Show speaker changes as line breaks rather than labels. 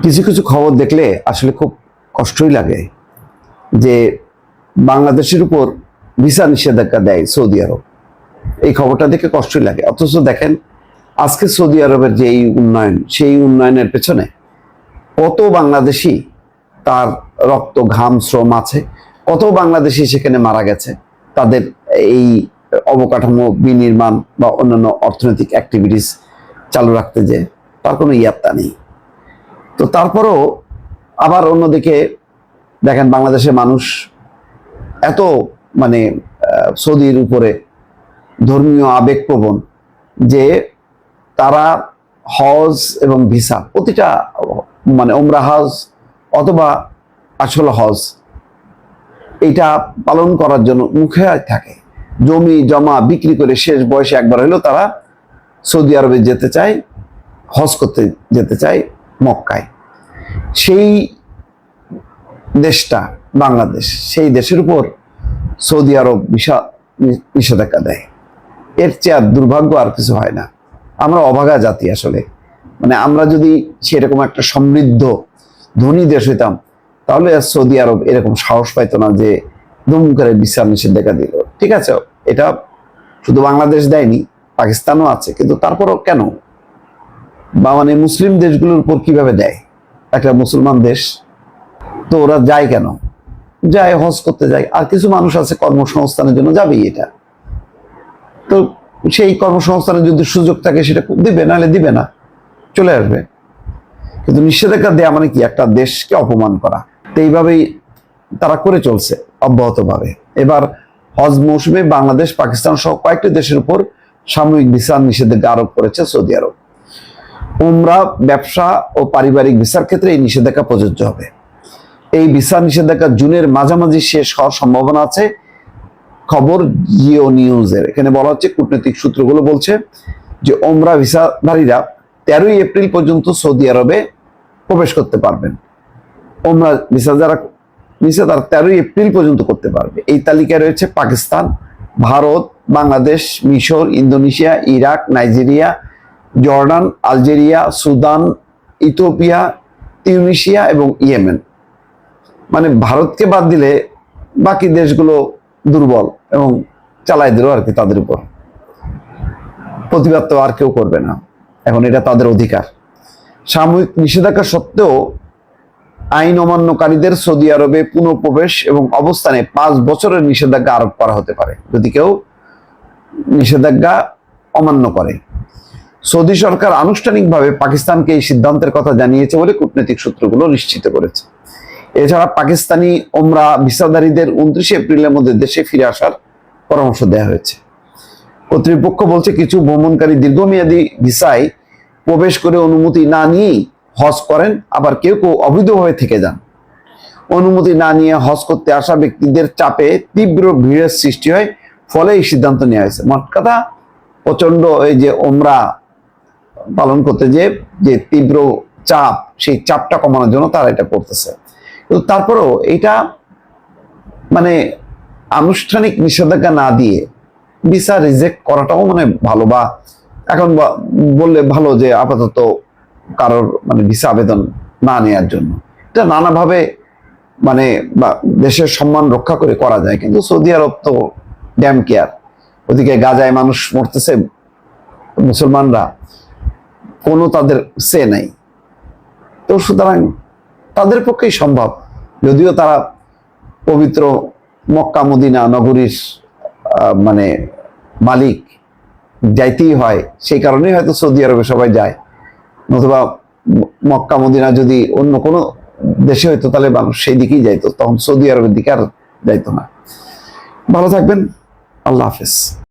কিছু কিছু খবর দেখলে আসলে খুব কষ্টই লাগে যে বাংলাদেশের উপর ভিসা নিষেধাজ্ঞা দেয় সৌদি আরব। এই খবরটা দেখে কষ্টই লাগে। অথচ দেখেন আজকে সৌদি আরবের যে এই উন্নয়ন, সেই উন্নয়নের পেছনে কত বাংলাদেশি তার রক্ত ঘাম শ্রম আছে, কত বাংলাদেশি সেখানে মারা গেছে তাদের এই অবকাঠামো বিনির্মাণ বা অন্যান্য অর্থনৈতিক অ্যাক্টিভিটিস চালু রাখতে, যে তার কোনো ইয়াত্তা নেই। তো তারপরও আবার অন্যদিকে দেখেন বাংলাদেশের মানুষ এত মানে সৌদির উপরে ধর্মীয় আবেগপ্রবণ যে তারা হজ এবং ভিসা প্রতিটা মানে ওমরা হজ অথবা আসল হজ এটা পালন করার জন্য মুখে থাকে। জমি জমা বিক্রি করে শেষ বয়সে একবার হলেও তারা সৌদি আরবে যেতে চায়, হজ করতে যেতে চায় মক্কায়। সেই দেশটা বাংলাদেশ, সেই দেশের উপর সৌদি আরব নিষেধাজ্ঞা দেয়। এর চেয়ে আর দুর্ভাগ্য আর কিছু হয় না। আমরা অভাগা জাতি আসলে। মানে আমরা যদি সেরকম একটা সমৃদ্ধ ধনী দেশ হইতাম তাহলে সৌদি আরব এরকম সাহস পাইতো না যে দুম করে ভিসা নিষেধাজ্ঞা দিল। ঠিক আছে, এটা শুধু বাংলাদেশ দেয়নি, পাকিস্তানও আছে, কিন্তু তারপরও কেন বা মানে মুসলিম দেশগুলোর উপর কিভাবে দেয়? একটা মুসলমান দেশ, তো ওরা যায় কেন? যায় হজ করতে যায়। আর কিছু মানুষ আছে কর্মসংস্থানের জন্য যাবেই, এটা তো সেই কর্মসংস্থানের যদি সুযোগ থাকে সেটা দিবে, নাহলে দিবে না, চলে আসবে। কিন্তু নিষেধাজ্ঞা দেয়া মানে কি? একটা দেশকে অপমান করা। তো এইভাবেই তারা করে চলছে অব্যাহতভাবে। এবার হজ মৌসুমে বাংলাদেশ, পাকিস্তান সহ কয়েকটি দেশের উপর সাময়িক ভিসা নিষেধাজ্ঞা আরোপ করেছে সৌদি আরব। উমরা, ব্যবসা ও পারিবারিক ভিসার ক্ষেত্রে এই নিষেধাজ্ঞা প্রযোজ্য হবে। এই ভিসা নিষেধাজ্ঞা জুনের মাঝামাঝি শেষ হওয়ার সম্ভাবনা আছে। খবর জিও নিউজের। এখানে বলা হচ্ছে, কূটনৈতিক সূত্রগুলো বলছে যে ওমরা ভিসাধারীরা 13ই এপ্রিল পর্যন্ত সৌদি আরবে প্রবেশ করতে পারবেন। ওমরা ভিসা যারা নিচে তারা 13ই এপ্রিল পর্যন্ত করতে পারবে। এই তালিকায় রয়েছে পাকিস্তান, ভারত, বাংলাদেশ, মিশর, Indonesia, Iraq, Nigeria, Jordan, Algeria, Sudan, Ethiopia, Tunisia এবং ইয়েমেন। মানে ভারতকে বাদ দিলে বাকি দেশগুলো দুর্বল এবং চালাই দিল আর কি তাদের উপর। প্রতিবাদ তো আর কেউ করবে না, এখন এটা তাদের অধিকার। সাময়িক নিষেধাজ্ঞা সত্ত্বেও আইন অমান্যকারীদের সৌদি আরবে পুনঃপ্রবেশ এবং অবস্থানে 5 বছরের নিষেধাজ্ঞা আরোপ করা হতে পারে যদি কেউ নিষেধাজ্ঞা অমান্য করে। সৌদি সরকার আনুষ্ঠানিকভাবে পাকিস্তানকে এই সিদ্ধান্তের কথা জানিয়েছে বলে কূটনৈতিক সূত্রগুলো নিশ্চিত করেছে। এছাড়া পাকিস্তানি ওমরা ভিসাধারীদের 29 এপ্রিলের মধ্যে দেশে ফিরে আসার পরামর্শ দেওয়া হয়েছে। কর্তৃপক্ষ বলছে, কিছু ভ্রমণকারী দীর্ঘমেয়াদী ভিসায় প্রবেশ করে অনুমতি না নিয়েই হজ করেন, আবার কেউ কেউ অবৈধভাবে থেকে যান। অনুমতি না নিয়ে হজ করতে আসা ব্যক্তিদের চাপে তীব্র ভিড়ের সৃষ্টি হয়, ফলে এই সিদ্ধান্ত নেওয়া হয়েছে। মোট কথা, প্রচন্ড এই যে ওমরা পালন করতে যে তীব্র চাপ, সেই চাপটা কমানোর জন্য তারা এটা করতেছে। কিন্তু তারপরেও এটা মানে আনুষ্ঠানিক নিষেধাজ্ঞা না দিয়ে ভিসা রিজেক্ট করাটাও মানে ভালো, বা এখন বললে ভালো যে আপাতত কারোর মানে ভিসা আবেদন না নেওয়ার জন্য। এটা নানাভাবে মানে বা দেশের সম্মান রক্ষা করে করা যায়, কিন্তু সৌদি আরব তো ড্যাম কেয়ার। ওদিকে গাজায় মানুষ মরতেছে, মুসলমানরা কোনো তাদের সে নাই। তো সুতরাং তাদের পক্ষেই সম্ভব, যদিও তারা পবিত্র মক্কা মদিনা নগরীর মানে মালিক, যাইতেই হয়। সেই কারণেই হয়তো সৌদি আরবে সবাই যায়, নতুবা মক্কা মদিনা যদি অন্য কোনো দেশে হইতো তাহলে মানুষ সেই দিকেই যাইতো, তখন সৌদি আরবের দিকে আর যাইতো না। ভালো থাকবেন, আল্লাহ হাফেজ।